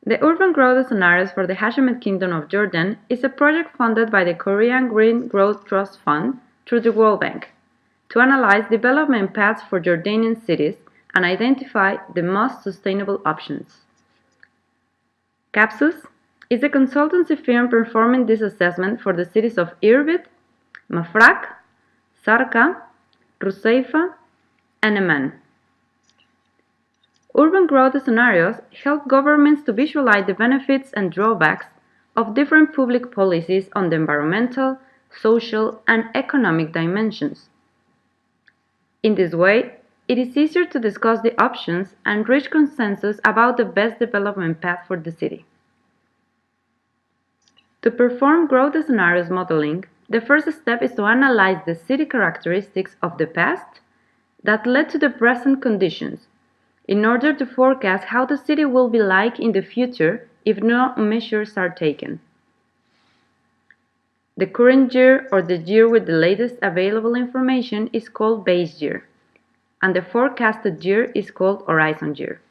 The Urban Growth Scenarios for the Hashemite Kingdom of Jordan is a project funded by the Korean Green Growth Trust Fund through the World Bank to analyze development paths for Jordanian cities and identify the most sustainable options. Capsus is a consultancy firm performing this assessment for the cities of Irbid, Mafraq, Sarqa, Rusaifa, and Amman. Urban growth scenarios help governments to visualize the benefits and drawbacks of different public policies on the environmental, social, and economic dimensions. In this way, it is easier to discuss the options and reach consensus about the best development path for the city. To perform growth scenarios modeling, the first step is to analyze the city characteristics of the past that led to the present conditions, in order to forecast how the city will be like in the future if no measures are taken. The current year or the year with the latest available information is called base year, and the forecasted year is called horizon year.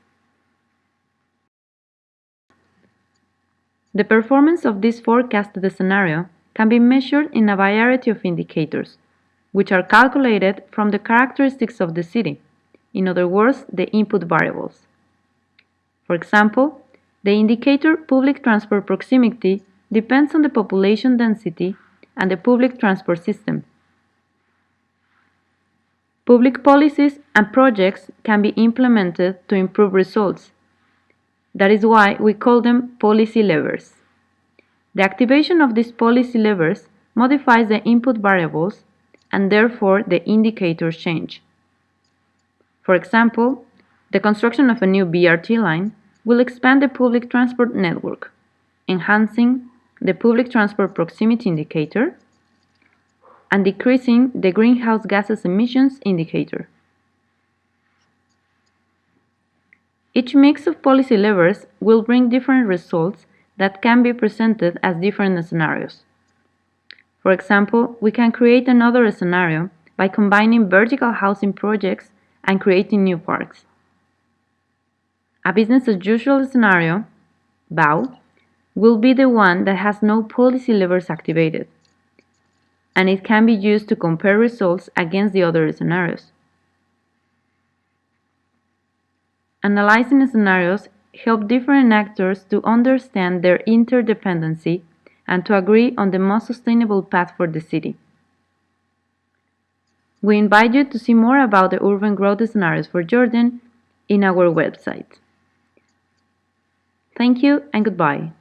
The performance of this forecasted scenario can be measured in a variety of indicators, which are calculated from the characteristics of the city. In other words, the input variables. For example, the indicator public transport proximity depends on the population density and the public transport system. Public policies and projects can be implemented to improve results. That is why we call them policy levers. The activation of these policy levers modifies the input variables and therefore the indicators change. For example, the construction of a new BRT line will expand the public transport network, enhancing the public transport proximity indicator and decreasing the greenhouse gases emissions indicator. Each mix of policy levers will bring different results that can be presented as different scenarios. For example, we can create another scenario by combining vertical housing projects and creating new parks. A business as usual scenario, BAU, will be the one that has no policy levers activated, and it can be used to compare results against the other scenarios. Analyzing scenarios help different actors to understand their interdependency and to agree on the most sustainable path for the city. We invite you to see more about the urban growth scenarios for Jordan in our website. Thank you and goodbye.